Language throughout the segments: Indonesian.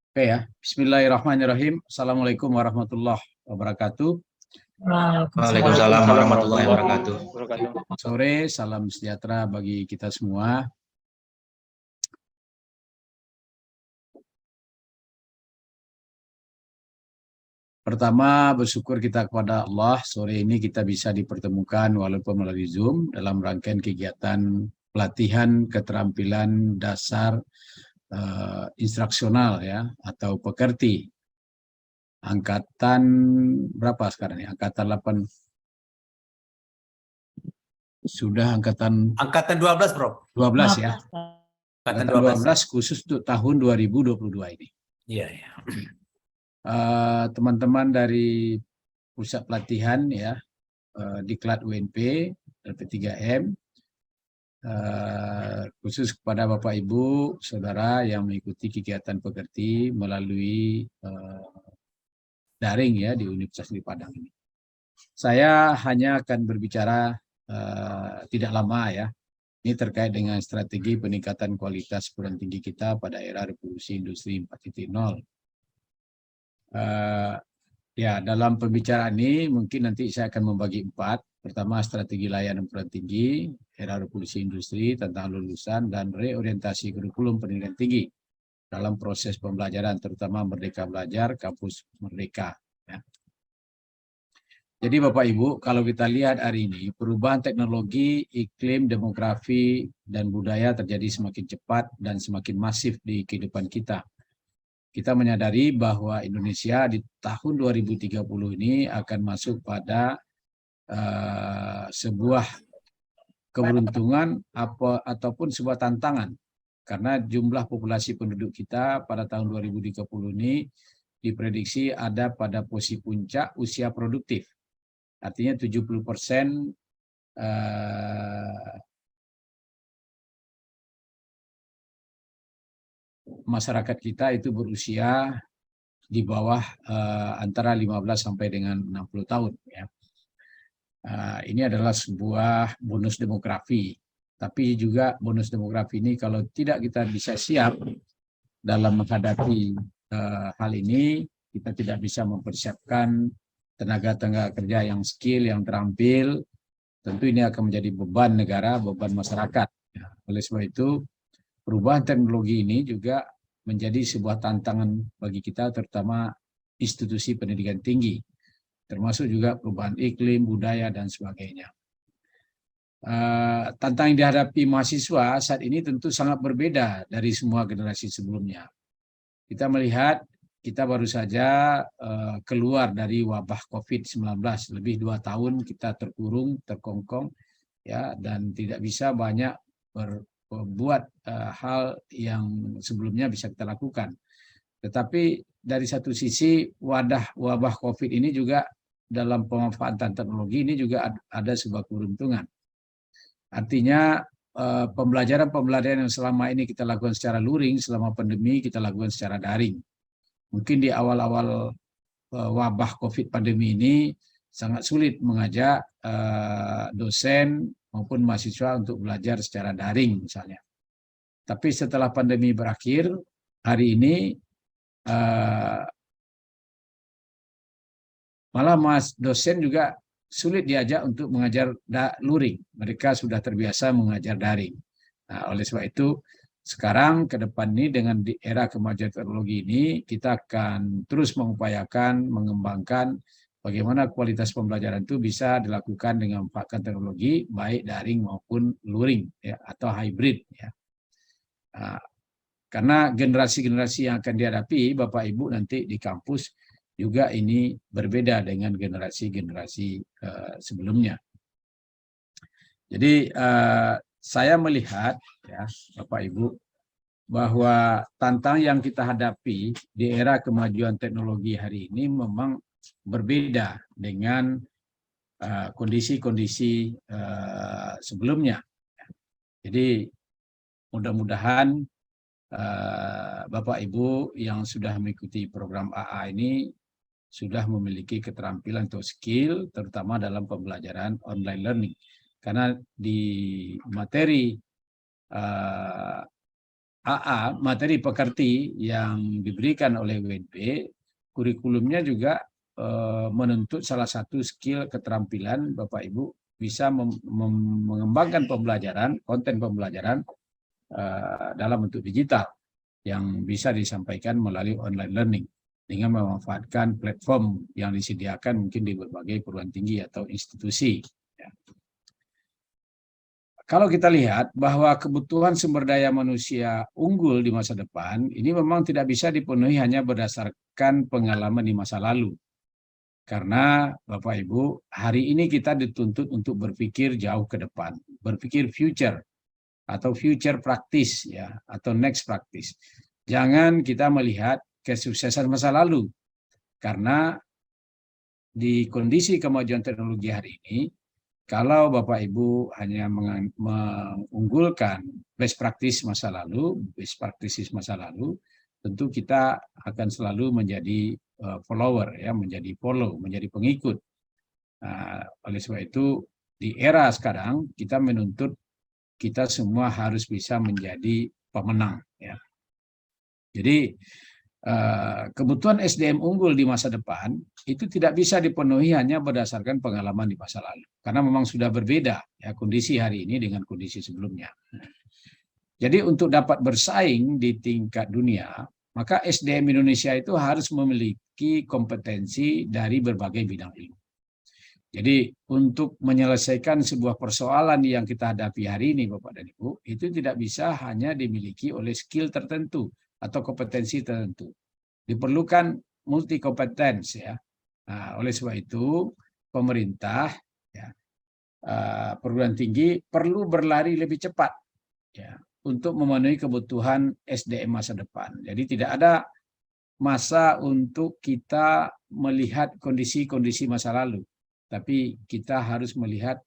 Oke ya, Bismillahirrahmanirrahim. Assalamualaikum warahmatullahi wabarakatuh. Waalaikumsalam warahmatullahi wabarakatuh. Sore, salam sejahtera bagi kita semua. Pertama, bersyukur kita kepada Allah, sore ini kita bisa dipertemukan walaupun melalui Zoom dalam rangkaian kegiatan pelatihan keterampilan dasar instruksional ya atau pekerti. Angkatan berapa sekarang ini? Angkatan 8. Sudah angkatan 12, Bro. 12 ya. Angkatan 12 khusus untuk tahun 2022 ini. Iya, iya. Teman-teman dari pusat pelatihan ya, Diklat UNP, LP3M, khusus kepada Bapak Ibu, Saudara yang mengikuti kegiatan pekerti melalui daring ya di Universitas di Padang ini. Saya hanya akan berbicara tidak lama ya. Ini terkait dengan strategi peningkatan kualitas perguruan tinggi kita pada era revolusi industri 4.0. Ya, dalam pembicaraan ini mungkin nanti saya akan membagi 4. Pertama, strategi layanan perguruan tinggi, era revolusi industri, tentang lulusan, dan reorientasi kurikulum pendidikan tinggi dalam proses pembelajaran, terutama Merdeka Belajar, Kampus Merdeka. Ya. Jadi Bapak Ibu, kalau kita lihat hari ini, perubahan teknologi, iklim, demografi, dan budaya terjadi semakin cepat dan semakin masif di kehidupan kita. Kita menyadari bahwa Indonesia di tahun 2030 ini akan masuk pada sebuah keberuntungan ataupun sebuah tantangan. Karena jumlah populasi penduduk kita pada tahun 2030 ini diprediksi ada pada posisi puncak usia produktif. Artinya 70% masyarakat kita itu berusia di bawah antara 15 sampai dengan 60 tahun. Ya. Ini adalah sebuah bonus demografi. Tapi juga bonus demografi ini kalau tidak kita bisa siap dalam menghadapi hal ini, kita tidak bisa mempersiapkan tenaga kerja yang skill, yang terampil, tentu ini akan menjadi beban negara, beban masyarakat. Ya, oleh sebab itu, perubahan teknologi ini juga menjadi sebuah tantangan bagi kita, terutama institusi pendidikan tinggi, termasuk juga perubahan iklim, budaya, dan sebagainya. Tantangan yang dihadapi mahasiswa saat ini tentu sangat berbeda dari semua generasi sebelumnya. Kita melihat kita baru saja keluar dari wabah COVID-19, lebih 2 tahun kita terkurung, terkongkong, ya, dan tidak bisa banyak berbuat hal yang sebelumnya bisa kita lakukan. Tetapi dari satu sisi wabah COVID ini juga dalam pemanfaatan teknologi ini juga ada sebuah keberuntungan. Artinya pembelajaran yang selama ini kita lakukan secara luring, selama pandemi kita lakukan secara daring. Mungkin di awal-awal wabah COVID pandemi ini sangat sulit mengajak dosen maupun mahasiswa untuk belajar secara daring misalnya. Tapi setelah pandemi berakhir, hari ini malah dosen juga sulit diajak untuk mengajar luring. Mereka sudah terbiasa mengajar daring. Nah, oleh sebab itu, sekarang ke depan ini dengan di era kemajuan teknologi ini, kita akan terus mengupayakan, mengembangkan bagaimana kualitas pembelajaran itu bisa dilakukan dengan memanfaatkan teknologi, baik daring maupun luring, ya, atau hybrid. Ya. Nah, karena generasi-generasi yang akan dihadapi, Bapak Ibu nanti di kampus, juga ini berbeda dengan generasi-generasi sebelumnya. Jadi saya melihat ya Bapak Ibu bahwa tantangan yang kita hadapi di era kemajuan teknologi hari ini memang berbeda dengan kondisi-kondisi sebelumnya. Jadi mudah-mudahan Bapak Ibu yang sudah mengikuti program AA ini sudah memiliki keterampilan atau skill, terutama dalam pembelajaran online learning. Karena di materi AA, materi pekerti yang diberikan oleh WNP, kurikulumnya juga menuntut salah satu skill keterampilan Bapak Ibu bisa mengembangkan pembelajaran, konten pembelajaran dalam bentuk digital yang bisa disampaikan melalui online learning dengan memanfaatkan platform yang disediakan mungkin di berbagai perguruan tinggi atau institusi. Kalau kita lihat bahwa kebutuhan sumber daya manusia unggul di masa depan, ini memang tidak bisa dipenuhi hanya berdasarkan pengalaman di masa lalu. Karena Bapak Ibu, hari ini kita dituntut untuk berpikir jauh ke depan, berpikir future atau future practice ya, atau next practice. Jangan kita melihat kesuksesan masa lalu. Karena di kondisi kemajuan teknologi hari ini, kalau Bapak Ibu hanya mengunggulkan best practice masa lalu, best practices masa lalu, tentu kita akan selalu menjadi follower, ya, menjadi follow, menjadi pengikut. Oleh sebab itu, di era sekarang kita menuntut kita semua harus bisa menjadi pemenang. Ya. Jadi kebutuhan SDM unggul di masa depan itu tidak bisa dipenuhi hanya berdasarkan pengalaman di masa lalu, karena memang sudah berbeda ya kondisi hari ini dengan kondisi sebelumnya. Jadi untuk dapat bersaing di tingkat dunia, maka SDM Indonesia itu harus memiliki kompetensi dari berbagai bidang ilmu. Jadi untuk menyelesaikan sebuah persoalan yang kita hadapi hari ini, Bapak dan Ibu, itu tidak bisa hanya dimiliki oleh skill tertentu atau kompetensi tertentu. Diperlukan multi kompetens ya. Nah, oleh sebab itu pemerintah ya, perguruan tinggi perlu berlari lebih cepat ya untuk memenuhi kebutuhan SDM masa depan. Jadi tidak ada masa untuk kita melihat kondisi-kondisi masa lalu, tapi kita harus melihat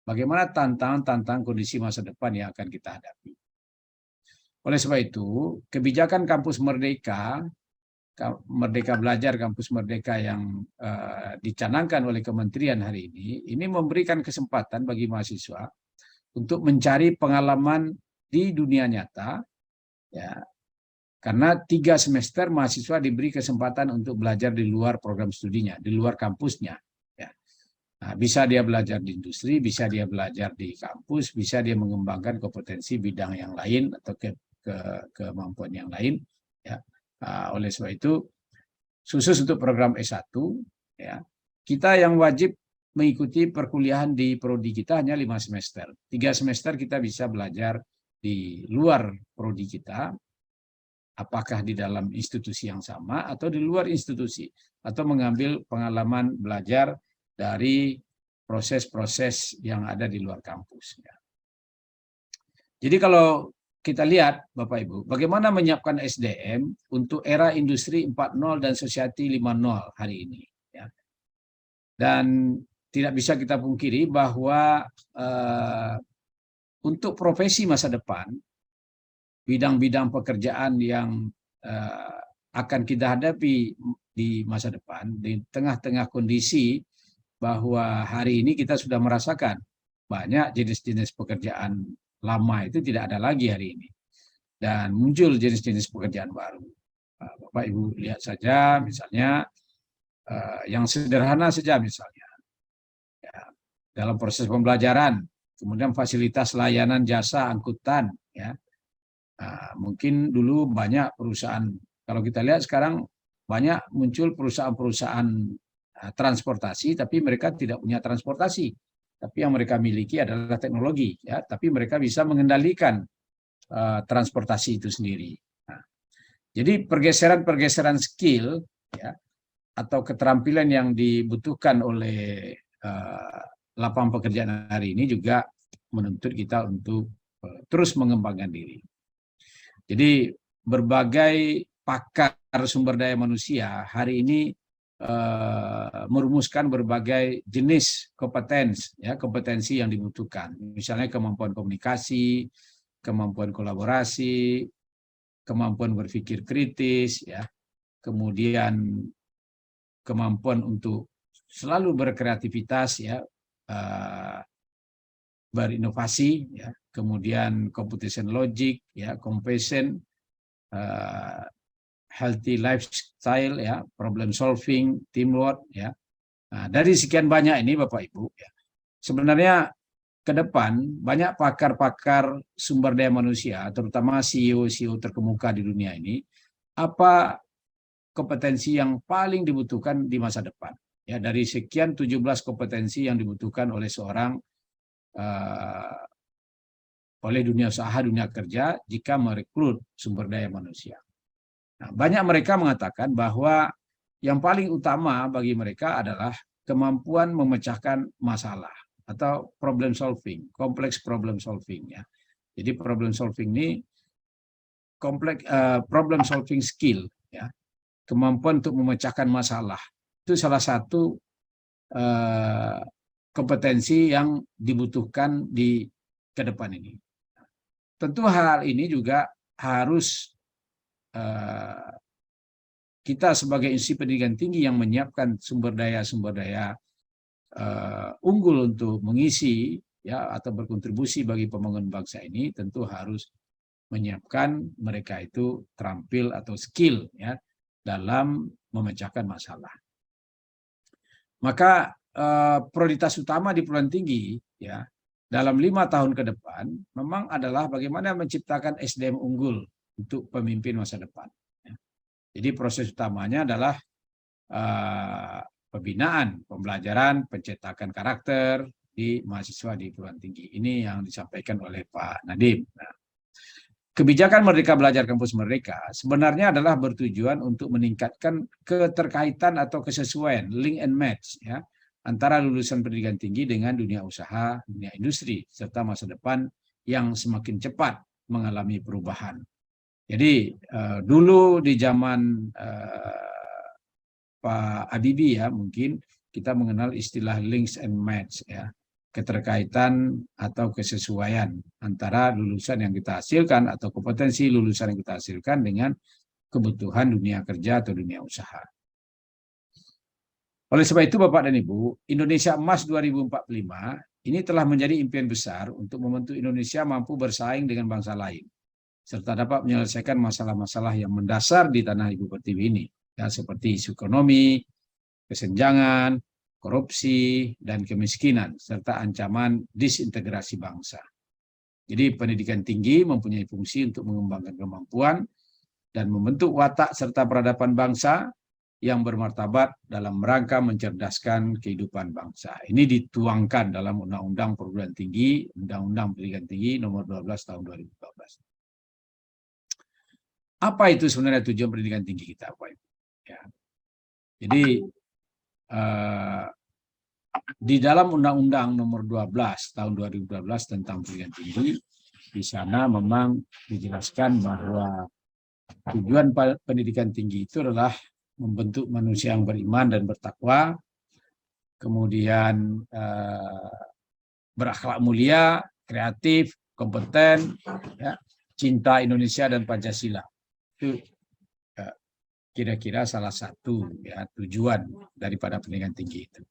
bagaimana tantangan-tantangan kondisi masa depan yang akan kita hadapi. Oleh sebab itu, kebijakan Kampus Merdeka, Merdeka Belajar, Kampus Merdeka yang dicanangkan oleh Kementerian hari ini memberikan kesempatan bagi mahasiswa untuk mencari pengalaman di dunia nyata, ya, karena 3 semester mahasiswa diberi kesempatan untuk belajar di luar program studinya, di luar kampusnya. Ya. Nah, bisa dia belajar di industri, bisa dia belajar di kampus, bisa dia mengembangkan kompetensi bidang yang lain atau kemampuan yang lain. Ya. Oleh sebab itu, khusus untuk program S1, ya, kita yang wajib mengikuti perkuliahan di prodi kita hanya 5 semester. 3 semester kita bisa belajar di luar prodi kita, apakah di dalam institusi yang sama atau di luar institusi, atau mengambil pengalaman belajar dari proses-proses yang ada di luar kampus. Jadi kalau kita lihat Bapak Ibu, bagaimana menyiapkan SDM untuk era industri 4.0 dan society 5.0 hari ini. Ya. Dan tidak bisa kita pungkiri bahwa untuk profesi masa depan, bidang-bidang pekerjaan yang akan kita hadapi di masa depan, di tengah-tengah kondisi bahwa hari ini kita sudah merasakan banyak jenis-jenis pekerjaan lama itu tidak ada lagi hari ini. Dan muncul jenis-jenis pekerjaan baru. Bapak Ibu lihat saja misalnya yang sederhana saja misalnya. Ya, dalam proses pembelajaran, kemudian fasilitas layanan jasa angkutan, ya. Mungkin dulu banyak perusahaan, kalau kita lihat sekarang banyak muncul perusahaan-perusahaan transportasi, tapi mereka tidak punya transportasi, tapi yang mereka miliki adalah teknologi, ya. Tapi mereka bisa mengendalikan transportasi itu sendiri. Nah, jadi pergeseran-pergeseran skill, ya, atau keterampilan yang dibutuhkan oleh lapangan pekerjaan hari ini juga menuntut kita untuk terus mengembangkan diri. Jadi berbagai pakar sumber daya manusia hari ini merumuskan berbagai jenis kompetensi yang dibutuhkan. Misalnya kemampuan komunikasi, kemampuan kolaborasi, kemampuan berpikir kritis, ya, kemudian kemampuan untuk selalu berkreativitas, ya, berinovasi, ya, kemudian computation logic, ya, compassion, healthy lifestyle, ya, problem solving, teamwork, ya. Nah, dari sekian banyak ini Bapak Ibu, ya, sebenarnya ke depan banyak pakar-pakar sumber daya manusia, terutama CEO-CEO terkemuka di dunia ini, apa kompetensi yang paling dibutuhkan di masa depan. Ya, dari sekian 17 kompetensi yang dibutuhkan oleh seorang oleh dunia usaha, dunia kerja jika merekrut sumber daya manusia. Nah, banyak mereka mengatakan bahwa yang paling utama bagi mereka adalah kemampuan memecahkan masalah atau problem solving, complex problem solving, ya. Jadi problem solving ini problem solving skill, ya. Kemampuan untuk memecahkan masalah itu salah satu kompetensi yang dibutuhkan di ke depan ini. Tentu hal ini juga harus kita sebagai institusi pendidikan tinggi yang menyiapkan sumber daya unggul untuk mengisi, ya, atau berkontribusi bagi pembangunan bangsa ini, tentu harus menyiapkan mereka itu terampil atau skill, ya, dalam memecahkan masalah. Maka prioritas utama di perguruan tinggi, ya, dalam 5 tahun ke depan memang adalah bagaimana menciptakan SDM unggul untuk pemimpin masa depan. Ya. Jadi proses utamanya adalah pembinaan, pembelajaran, pencetakan karakter di mahasiswa di perguruan tinggi. Ini yang disampaikan oleh Pak Nadiem. Nah, kebijakan Merdeka Belajar Kampus Merdeka sebenarnya adalah bertujuan untuk meningkatkan keterkaitan atau kesesuaian, link and match, ya, antara lulusan pendidikan tinggi dengan dunia usaha, dunia industri, serta masa depan yang semakin cepat mengalami perubahan. Jadi dulu di zaman Pak Habibie, ya, mungkin kita mengenal istilah links and match, ya, keterkaitan atau kesesuaian antara lulusan yang kita hasilkan atau kompetensi lulusan yang kita hasilkan dengan kebutuhan dunia kerja atau dunia usaha. Oleh sebab itu Bapak dan Ibu, Indonesia Emas 2045 ini telah menjadi impian besar untuk membentuk Indonesia mampu bersaing dengan bangsa lain, serta dapat menyelesaikan masalah-masalah yang mendasar di tanah Ibu Pertiwi ini, ya, seperti isu ekonomi, kesenjangan, korupsi, dan kemiskinan, serta ancaman disintegrasi bangsa. Jadi pendidikan tinggi mempunyai fungsi untuk mengembangkan kemampuan dan membentuk watak serta peradaban bangsa yang bermartabat dalam rangka mencerdaskan kehidupan bangsa. Ini dituangkan dalam Undang-Undang Perguruan Tinggi, Undang-Undang Pendidikan Tinggi nomor 12 tahun 2012. Apa itu sebenarnya tujuan pendidikan tinggi kita, Pak Ibu? Ya. Jadi di dalam Undang-Undang nomor 12 tahun 2012 tentang pendidikan tinggi, di sana memang dijelaskan bahwa tujuan pendidikan tinggi itu adalah membentuk manusia yang beriman dan bertakwa, kemudian berakhlak mulia, kreatif, kompeten, ya, cinta Indonesia dan Pancasila. Itu kira-kira salah satu, ya, tujuan daripada pendidikan tinggi itu.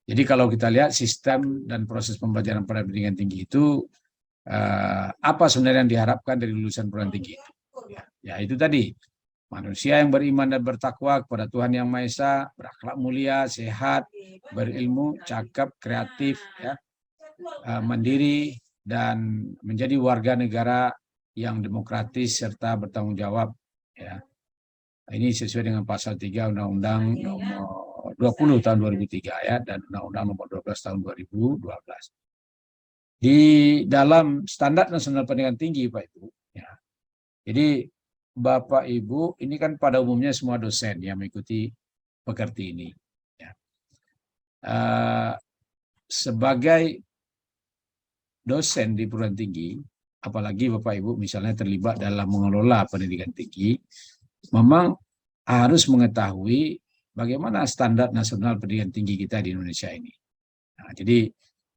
Jadi kalau kita lihat sistem dan proses pembelajaran pada pendidikan tinggi itu, apa sebenarnya yang diharapkan dari lulusan perguruan tinggi itu? Ya itu tadi, manusia yang beriman dan bertakwa kepada Tuhan Yang Maha Esa, berakhlak mulia, sehat, berilmu, cakap, kreatif, ya, mandiri, dan menjadi warga negara yang demokratis serta bertanggung jawab. Ya. Ini sesuai dengan pasal 3 Undang-Undang nomor 20 tahun 2003, ya, dan Undang-Undang nomor 12 tahun 2012. Di dalam standar nasional pendidikan tinggi, Pak Ibu, ya. Jadi Bapak Ibu ini kan pada umumnya semua dosen yang mengikuti pekerti ini, ya. Sebagai dosen di perguruan tinggi, apalagi Bapak Ibu misalnya terlibat dalam mengelola pendidikan tinggi, memang harus mengetahui bagaimana standar nasional pendidikan tinggi kita di Indonesia ini. Nah, jadi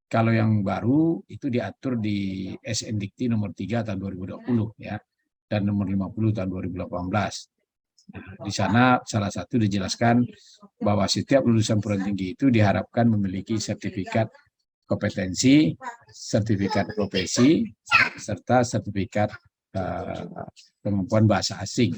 kalau yang baru itu diatur di SNDikti nomor 3 tahun 2020, ya, dan nomor 50 tahun 2018. Nah, di sana salah satu dijelaskan bahwa setiap lulusan perguruan tinggi itu diharapkan memiliki sertifikat kompetensi, sertifikat profesi, serta sertifikat kemampuan bahasa asing.